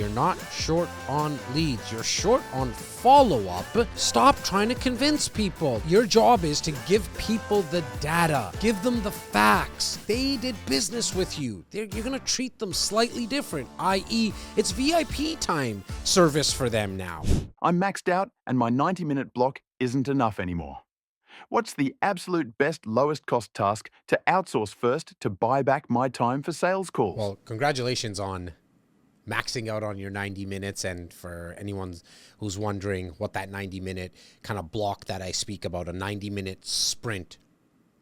You're not short on leads. You're short on follow-up. Stop trying to convince people. Your job is to give people the data. Give them the facts. They did business with you. You're going to treat them slightly different, i.e. it's VIP time service for them now. I'm maxed out and my 90-minute block isn't enough anymore. What's the absolute best lowest cost task to outsource first to buy back my time for sales calls? Well, congratulations on maxing out on your 90 minutes. And for anyone who's wondering what that 90-minute kind of block that I speak about, a 90-minute sprint,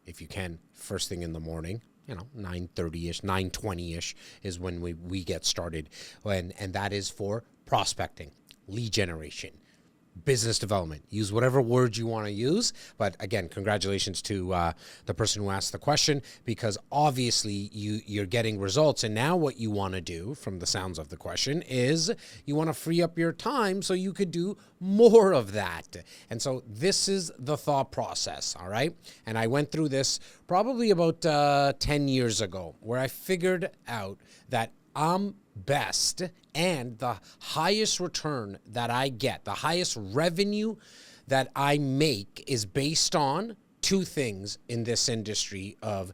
if you can, first thing in the morning, 9:30-ish, 9:20-ish is when we get started. And that is for prospecting, lead generation, business development. Use whatever words you want to use. But again, congratulations to the person who asked the question, because obviously you're getting results. And now what you want to do, from the sounds of the question, is you want to free up your time so you could do more of that. And so this is the thought process, all right? And I went through this probably about 10 years ago, where I figured out that I'm best and the highest return that I get, the highest revenue that I make, is based on two things in this industry of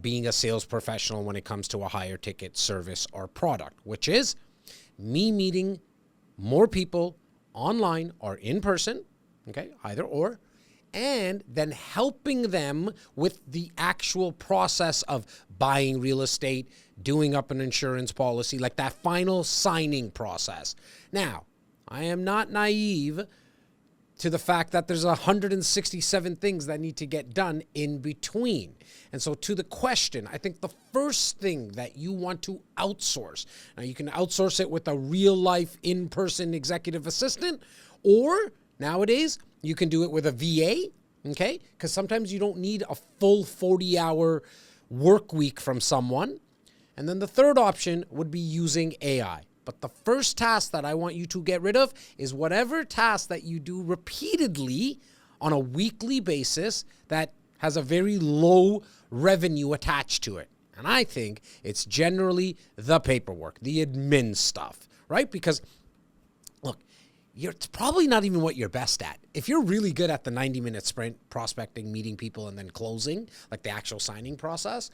being a sales professional when it comes to a higher ticket service or product, which is me meeting more people online or in person, okay, either or, and then helping them with the actual process of buying real estate, doing up an insurance policy, like that final signing process. Now, I am not naive to the fact that there's 167 things that need to get done in between. And so to the question, I think the first thing that you want to outsource, now you can outsource it with a real life in-person executive assistant, or nowadays you can do it with a VA, okay? Because sometimes you don't need a full 40-hour work week from someone. And then the third option would be using AI. But the first task that I want you to get rid of is whatever task that you do repeatedly on a weekly basis that has a very low revenue attached to it. And I think it's generally the paperwork, the admin stuff, right? Because look, it's probably not even what you're best at. If you're really good at the 90-minute sprint, prospecting, meeting people, and then closing, like the actual signing process,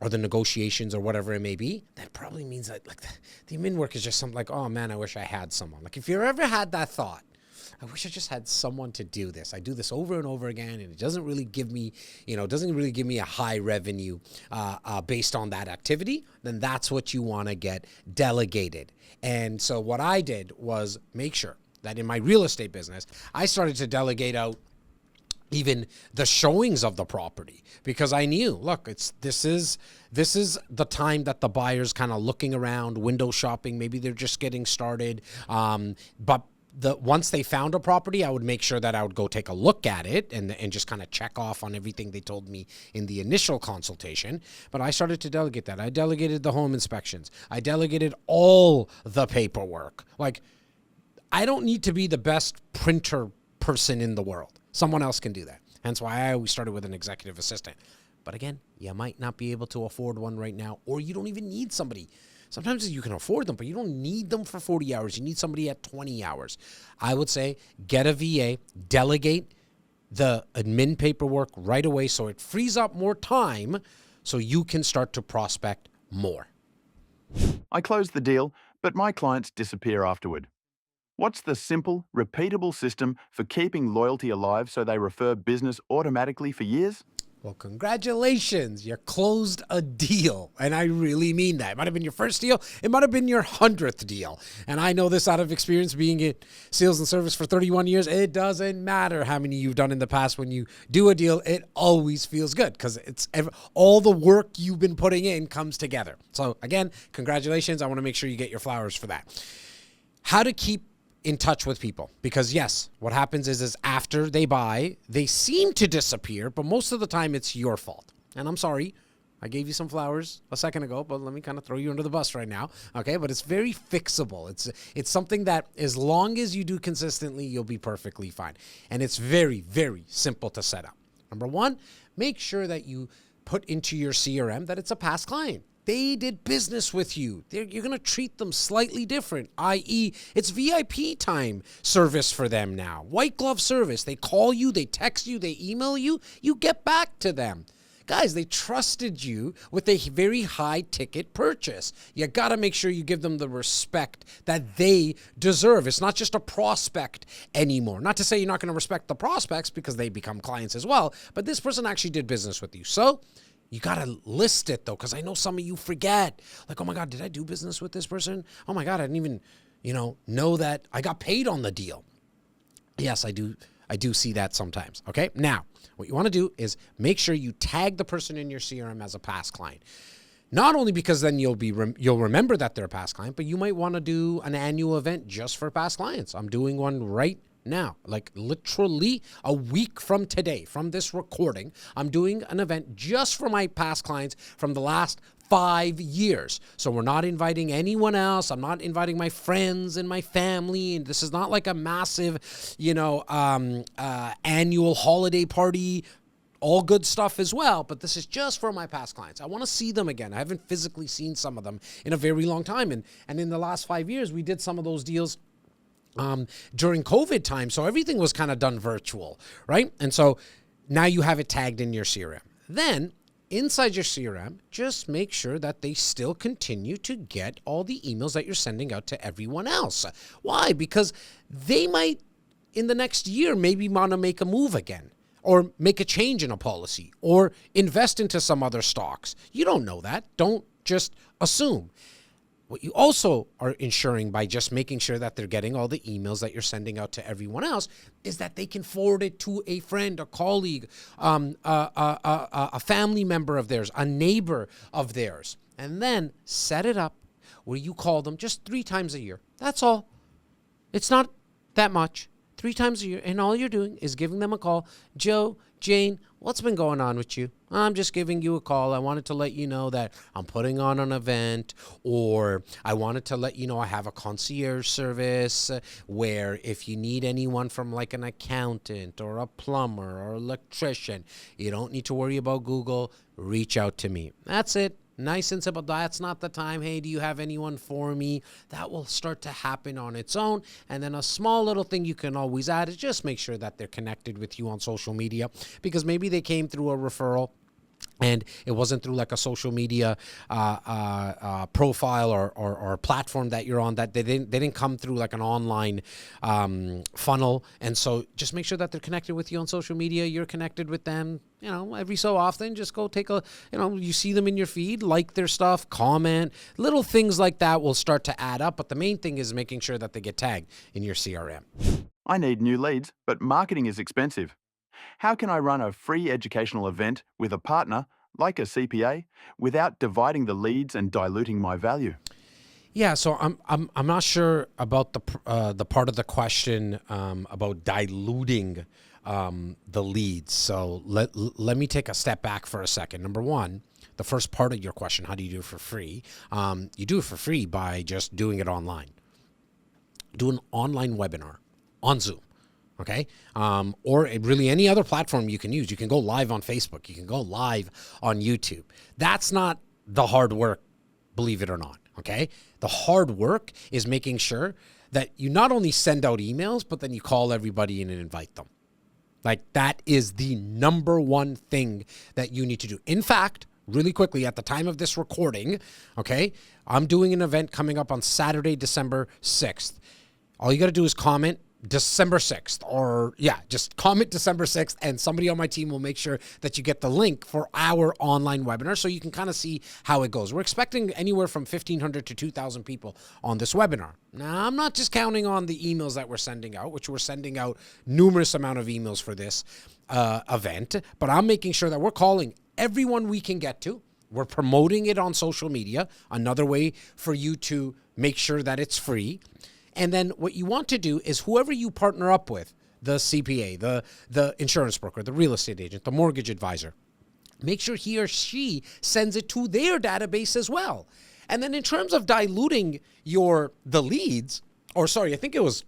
or the negotiations or whatever it may be, that probably means that like the admin work is just something like, oh man, I wish I had someone. Like if you ever had that thought, I wish I just had someone to do this. I do this over and over again, and it doesn't really give me, a high revenue based on that activity, then that's what you want to get delegated. And so what I did was make sure that in my real estate business, I started to delegate out even the showings of the property, because I knew, look, this is the time that the buyer's kind of looking around, window shopping. Maybe they're just getting started. But once they found a property, I would make sure that I would go take a look at it and just kind of check off on everything they told me in the initial consultation. But I started to delegate that. I delegated the home inspections. I delegated all the paperwork. Like, I don't need to be the best printer person in the world. Someone else can do that. Hence why I always started with an executive assistant. But again, you might not be able to afford one right now, or you don't even need somebody. Sometimes you can afford them, but you don't need them for 40 hours. You need somebody at 20 hours. I would say get a VA, delegate the admin paperwork right away so it frees up more time so you can start to prospect more. I close the deal, but my clients disappear afterward. What's the simple, repeatable system for keeping loyalty alive so they refer business automatically for years? Well, congratulations. You closed a deal. And I really mean that. It might have been your first deal. It might have been your 100th deal. And I know this out of experience, being in sales and service for 31 years. It doesn't matter how many you've done in the past. When you do a deal, it always feels good because all the work you've been putting in comes together. So again, congratulations. I want to make sure you get your flowers for that. How to keep in touch with people, because yes, what happens is after they buy, they seem to disappear, but most of the time it's your fault. And I'm sorry, I gave you some flowers a second ago, but let me kind of throw you under the bus right now. Okay, but it's very fixable. It's something that as long as you do consistently, you'll be perfectly fine. And it's very, very simple to set up. Number one, make sure that you put into your CRM that it's a past client. they did business with you. You're going to treat them slightly different, i.e. it's VIP time service for them now. White glove service. They call you, they text you, they email you, you get back to them. Guys, they trusted you with a very high ticket purchase. You got to make sure you give them the respect that they deserve. It's not just a prospect anymore. Not to say you're not going to respect the prospects because they become clients as well, but this person actually did business with you. So you got to list it though, because I know some of you forget. Like, oh my God, did I do business with this person? Oh my God, I didn't even, know that I got paid on the deal. Yes, I do see that sometimes. Okay. Now, what you want to do is make sure you tag the person in your CRM as a past client. Not only because then you'll remember that they're a past client, but you might want to do an annual event just for past clients. I'm doing one right now, like literally a week from today, from this recording. I'm doing an event just for my past clients from the last 5 years. So we're not inviting anyone else. I'm not inviting my friends and my family. And this is not like a massive, annual holiday party. All good stuff as well, but this is just for my past clients. I want to see them again. I haven't physically seen some of them in a very long time. And in the last 5 years, we did some of those deals during COVID time. So everything was kind of done virtual, right? And so now you have it tagged in your CRM. Then inside your CRM, just make sure that they still continue to get all the emails that you're sending out to everyone else. Why? Because they might, in the next year, maybe want to make a move again, or make a change in a policy, or invest into some other stocks. You don't know that. Don't just assume. What you also are ensuring by just making sure that they're getting all the emails that you're sending out to everyone else is that they can forward it to a friend, a colleague, a family member of theirs, a neighbor of theirs. And then set it up where you call them just 3 times a year. That's all. It's not that much. 3 times a year. And all you're doing is giving them a call. Joe, Jane, what's been going on with you? I'm just giving you a call. I wanted to let you know that I'm putting on an event, or I wanted to let you know I have a concierge service where if you need anyone from like an accountant or a plumber or electrician, you don't need to worry about Google. Reach out to me. That's it. Nice and simple. That's not the time. Hey, do you have anyone for me? That will start to happen on its own. And then a small little thing you can always add is just make sure that they're connected with you on social media, because maybe they came through a referral and it wasn't through like a social media profile or platform that you're on, that they didn't come through like an online funnel. And so just make sure that they're connected with you on social media. You're connected with them, every so often. Just go take a, you see them in your feed, like their stuff, comment. Little things like that will start to add up. But the main thing is making sure that they get tagged in your CRM. I need new leads, but marketing is expensive. How can I run a free educational event with a partner, like a CPA, without dividing the leads and diluting my value? Yeah, so I'm not sure about the part of the question about diluting the leads. So let me take a step back for a second. Number one, the first part of your question, how do you do it for free? You do it for free by just doing it online. Do an online webinar on Zoom. Okay. Or really any other platform you can use. You can go live on Facebook. You can go live on YouTube. That's not the hard work, believe it or not. Okay. The hard work is making sure that you not only send out emails, but then you call everybody in and invite them. Like, that is the number one thing that you need to do. In fact, really quickly, at the time of this recording, okay, I'm doing an event coming up on Saturday, December 6th. All you got to do is comment December 6th, or just comment December 6th, and somebody on my team will make sure that you get the link for our online webinar so you can kind of see how it goes. We're expecting anywhere from 1,500 to 2,000 people on this webinar. Now, I'm not just counting on the emails that we're sending out, which we're sending out numerous amount of emails for this event, but I'm making sure that we're calling everyone we can get to. We're promoting it on social media, another way for you to make sure that it's free. And then what you want to do is whoever you partner up with, the CPA, the insurance broker, the real estate agent, the mortgage advisor, make sure he or she sends it to their database as well. And then in terms of diluting the leads, I think it was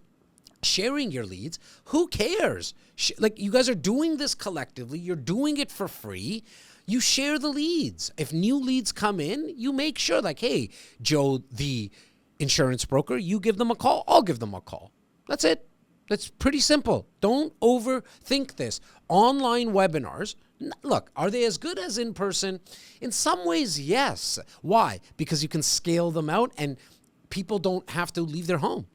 sharing your leads, who cares? Like, you guys are doing this collectively. You're doing it for free. You share the leads. If new leads come in, you make sure like, hey, Joe, the insurance broker, you give them a call, I'll give them a call. That's it. That's pretty simple. Don't overthink this. Online webinars, look, are they as good as in person? In some ways, yes. Why? Because you can scale them out and people don't have to leave their home.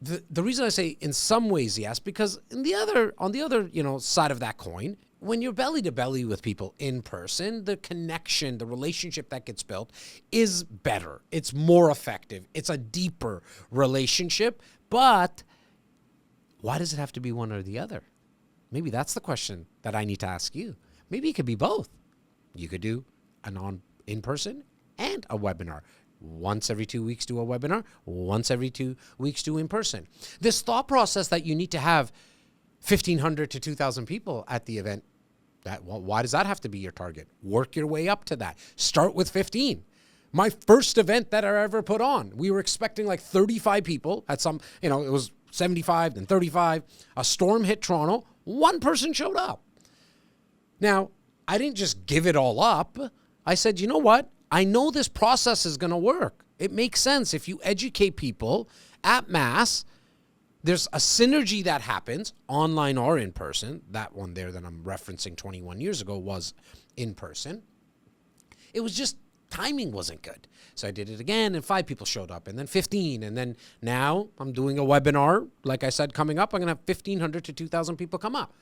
The reason I say in some ways, yes, because on the other side of that coin, when you're belly to belly with people in person, the connection, the relationship that gets built is better. It's more effective. It's a deeper relationship. But why does it have to be one or the other? Maybe that's the question that I need to ask you. Maybe it could be both. You could do an in-person and a webinar. Once every 2 weeks, do a webinar. Once every 2 weeks, do in-person. This thought process that you need to have 1,500 to 2,000 people at the event, why does that have to be your target? Work your way up to that. Start with 15. My first event that I ever put on, we were expecting like 35 people at some, it was 75, then 35. A storm hit Toronto. One person showed up. Now, I didn't just give it all up. I said, you know what? I know this process is going to work. It makes sense if you educate people at mass. There's a synergy that happens online or in person. That one there that I'm referencing 21 years ago was in person. It was just timing wasn't good. So I did it again and 5 people showed up and then 15. And then now I'm doing a webinar. Like I said, coming up, I'm going to have 1,500 to 2,000 people come up.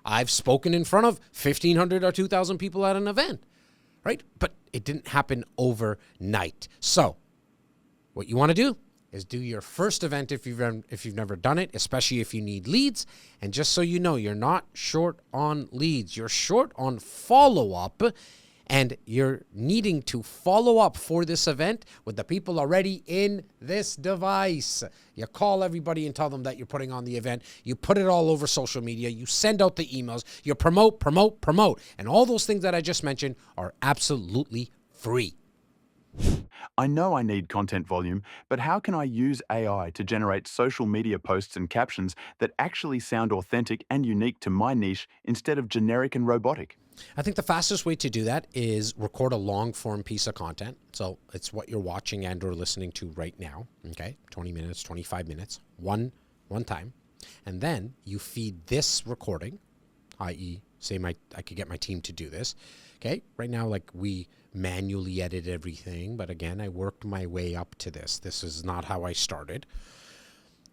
I've spoken in front of 1,500 or 2,000 people at an event, right? But it didn't happen overnight. So what you want to do is do your first event if you've never done it, especially if you need leads. And just so you know, you're not short on leads. You're short on follow-up, and you're needing to follow up for this event with the people already in this device. You call everybody and tell them that you're putting on the event. You put it all over social media. You send out the emails. You promote. And all those things that I just mentioned are absolutely free. I know I need content volume, but how can I use AI to generate social media posts and captions that actually sound authentic and unique to my niche instead of generic and robotic? I think the fastest way to do that is record a long form piece of content. So it's what you're watching and or listening to right now. Okay. 20 minutes, 25 minutes, one time. And then you feed this recording, i.e. say I could get my team to do this. Okay. Right now, like we manually edit everything. But again, I worked my way up to this. This is not how I started.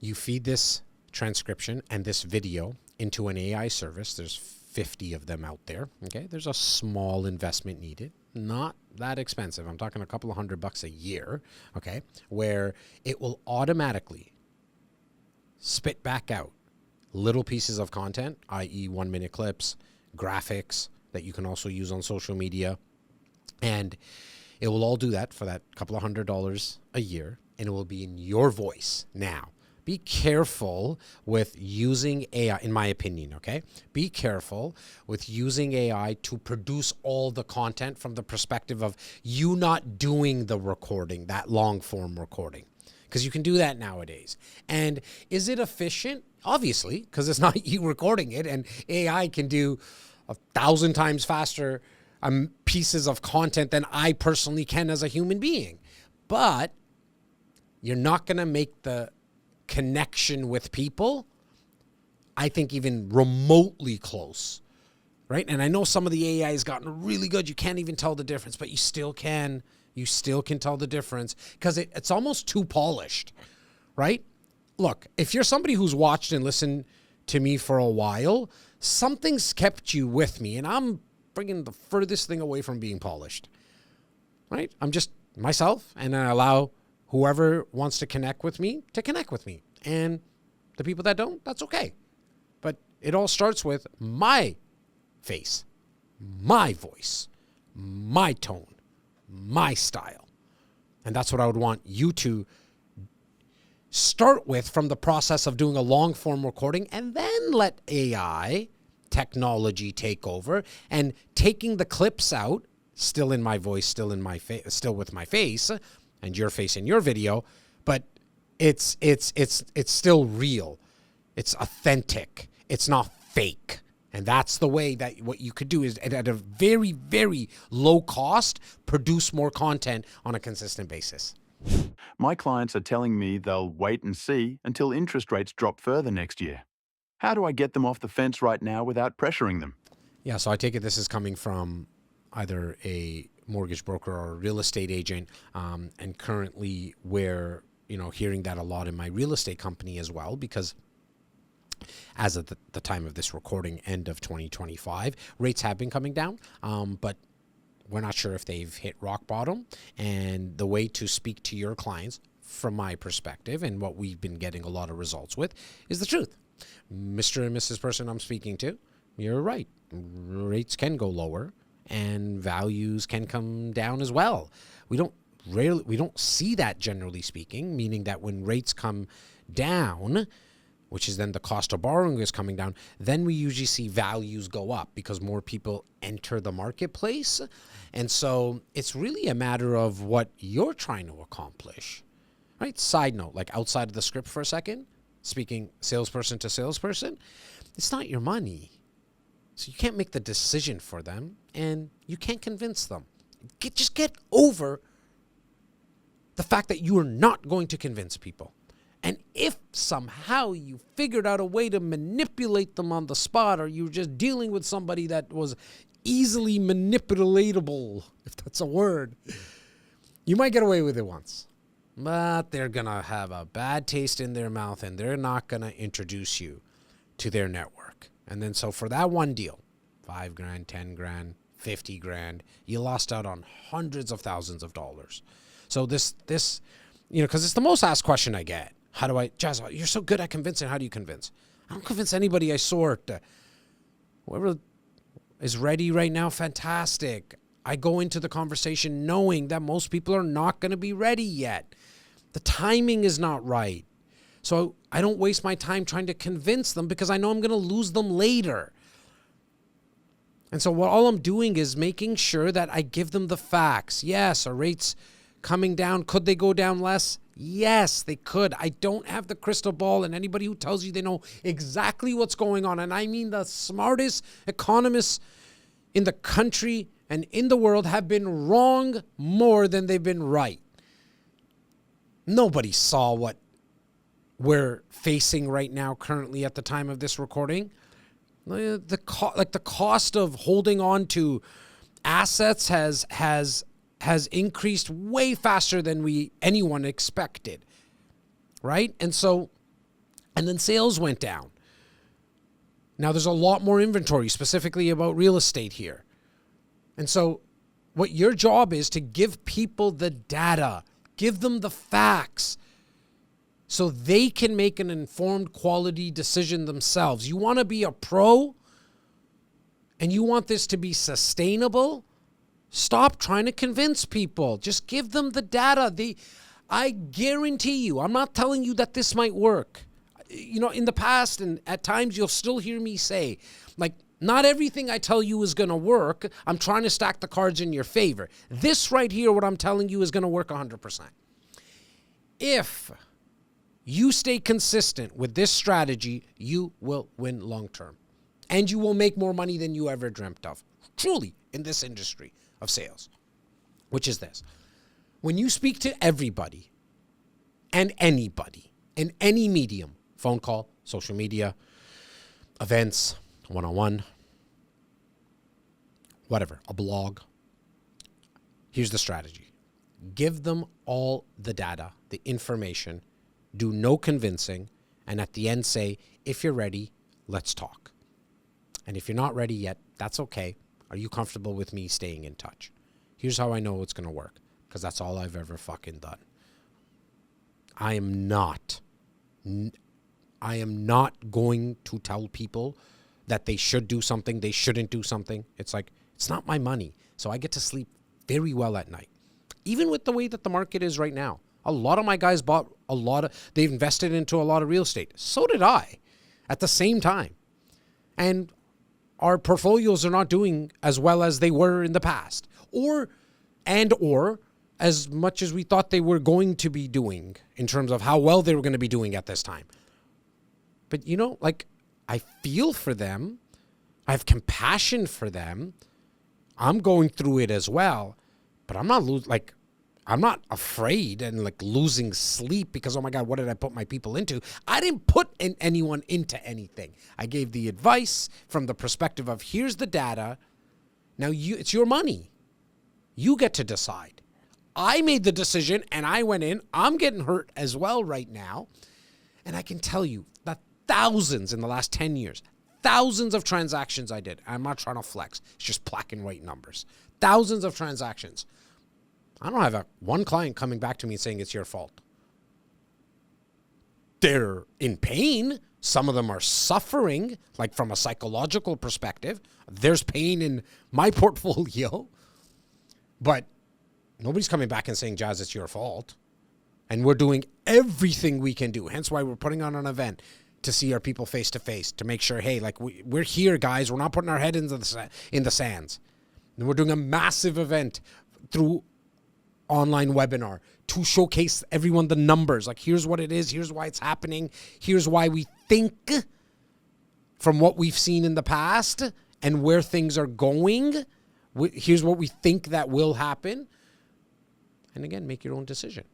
You feed this transcription and this video into an AI service. There's 50 of them out there. Okay. There's a small investment needed, not that expensive. I'm talking a couple of $100 a year. Okay. Where it will automatically spit back out little pieces of content, i.e. 1-minute clips, graphics that you can also use on social media. And it will all do that for that couple of $100 a year. And it will be in your voice. Now, be careful with using AI, in my opinion, okay? Be careful with using AI to produce all the content from the perspective of you not doing the recording, that long form recording. Because you can do that nowadays. And is it efficient? Obviously, because it's not you recording it, and AI can do 1,000 times faster pieces of content than I personally can as a human being. But you're not going to make the connection with people, I think, even remotely close, right? And I know some of the AI has gotten really good. You can't even tell the difference, but you still can. You still can tell the difference because it's almost too polished, right? Look, if you're somebody who's watched and listened to me for a while, something's kept you with me, and I'm bringing the furthest thing away from being polished, right? I'm just myself, and I allow whoever wants to connect with me to connect with me. And the people that don't, that's okay. But it all starts with my face, my voice, my tone, my style. And that's what I would want you to start with from the process of doing a long form recording, and then let AI technology take over and taking the clips out, still in my voice, still in my face, still with my face and your face in your video, but it's still real. It's authentic. It's not fake. And that's the way that what you could do is at a very, very low cost, produce more content on a consistent basis. My clients are telling me they'll wait and see until interest rates drop further next year. How do I get them off the fence right now without pressuring them? Yeah, so I take it this is coming from either a mortgage broker or a real estate agent, and currently we're hearing that a lot in my real estate company as well, because as of the time of this recording, end of 2025, rates have been coming down, but we're not sure if they've hit rock bottom. And the way to speak to your clients, from my perspective, and what we've been getting a lot of results with, is the truth. Mr. and Mrs. Person I'm speaking to, you're right. Rates can go lower and values can come down as well. We don't see that, generally speaking, meaning that when rates come down, which is then the cost of borrowing is coming down, then we usually see values go up because more people enter the marketplace. And so it's really a matter of what you're trying to accomplish, right? Side note, like outside of the script for a second, speaking salesperson to salesperson, it's not your money. So you can't make the decision for them and you can't convince them. Just get over the fact that you are not going to convince people. And if somehow you figured out a way to manipulate them on the spot, or you were just dealing with somebody that was easily manipulatable, if that's a word, you might get away with it once. But they're going to have a bad taste in their mouth and they're not going to introduce you to their network. And then so for that one deal, $5,000, $10,000, $50,000, you lost out on hundreds of thousands of dollars. So this, because it's the most asked question I get. How do I, Jazz, you're so good at convincing. How do you convince? I don't convince anybody. I sort. Whoever is ready right now, fantastic. I go into the conversation knowing that most people are not going to be ready yet. The timing is not right. So I don't waste my time trying to convince them because I know I'm going to lose them later. And so all I'm doing is making sure that I give them the facts. Yes, are rates coming down? Could they go down less? Yes, they could. I don't have the crystal ball, and anybody who tells you they know exactly what's going on, and I mean the smartest economists in the country and in the world, have been wrong more than they've been right. Nobody saw what we're facing right now currently at the time of this recording. The cost of holding on to assets has increased way faster than anyone expected, right? And then sales went down. Now there's a lot more inventory, specifically about real estate here. And so what your job is to give people the data, give them the facts so they can make an informed quality decision themselves. You want to be a pro and you want this to be sustainable? Stop trying to convince people. Just give them the data. I guarantee you, I'm not telling you that this might work. In the past and at times you'll still hear me say, not everything I tell you is going to work. I'm trying to stack the cards in your favor. This right here, what I'm telling you, is going to work 100%. If you stay consistent with this strategy, you will win long term. And you will make more money than you ever dreamt of. Truly, in this industry of sales, which is this. When you speak to everybody and anybody in any medium, phone call, social media, events, one-on-one, whatever, a blog, here's the strategy. Give them all the data, the information, do no convincing, and at the end say, if you're ready, let's talk. And if you're not ready yet, that's okay. Are you comfortable with me staying in touch? Here's how I know it's going to work, because that's all I've ever fucking done. I am not going to tell people that they should do something, they shouldn't do something. It's not my money. So I get to sleep very well at night. Even with the way that the market is right now. A lot of my guys they've invested into a lot of real estate. So did I at the same time. And our portfolios are not doing as well as they were in the past. Or as much as we thought they were going to be doing in terms of how well they were going to be doing at this time. But I feel for them. I have compassion for them. I'm going through it as well, but I'm not I'm not afraid and like losing sleep because, oh my God, what did I put my people into? I didn't put anyone into anything. I gave the advice from the perspective of, here's the data. Now it's your money. You get to decide. I made the decision and I went in. I'm getting hurt as well right now. And I can tell you that thousands in the last 10 years, thousands of transactions I did. I'm not trying to flex. It's just black and white numbers. Thousands of transactions. I don't have one client coming back to me saying it's your fault. They're in pain. Some of them are suffering, like from a psychological perspective. There's pain in my portfolio. But nobody's coming back and saying, Jazz, it's your fault. And we're doing everything we can do. Hence why we're putting on an event to see our people face to face, to make sure, hey, like we're here, guys. We're not putting our head in the sands. And we're doing a massive event through online webinar to showcase everyone the numbers. Like, here's what it is. Here's why it's happening. Here's why we think from what we've seen in the past and where things are going. Here's what we think that will happen. And again, make your own decision.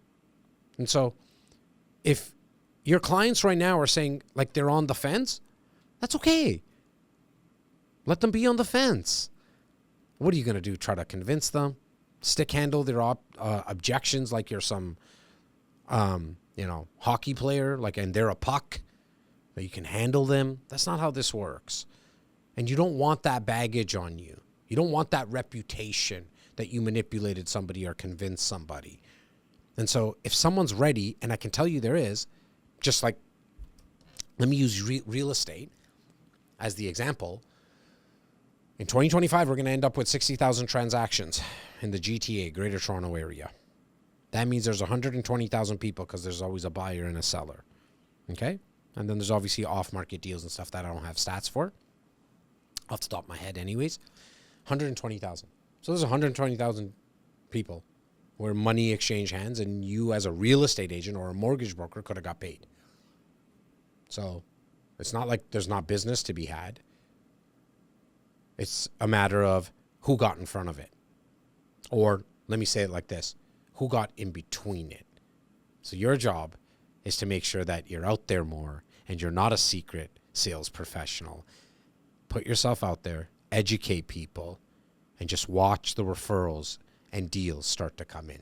And so if your clients right now are saying like they're on the fence, that's okay. Let them be on the fence. What are you going to do? Try to convince them? Stick handle their objections like you're some, hockey player, and they're a puck, that you can handle them? That's not how this works. And you don't want that baggage on you. You don't want that reputation that you manipulated somebody or convinced somebody. And so if someone's ready, and I can tell you there is, just like, let me use real estate as the example. In 2025, we're going to end up with 60,000 transactions in the GTA, Greater Toronto Area. That means there's 120,000 people because there's always a buyer and a seller. Okay? And then there's obviously off-market deals and stuff that I don't have stats for. Off the top of my head anyways. 120,000. So there's 120,000 people where money exchanged hands and you as a real estate agent or a mortgage broker could have got paid. So it's not like there's not business to be had. It's a matter of who got in front of it. Or let me say it like this, who got in between it. So your job is to make sure that you're out there more and you're not a secret sales professional. Put yourself out there, educate people, and just watch the referrals and deals start to come in.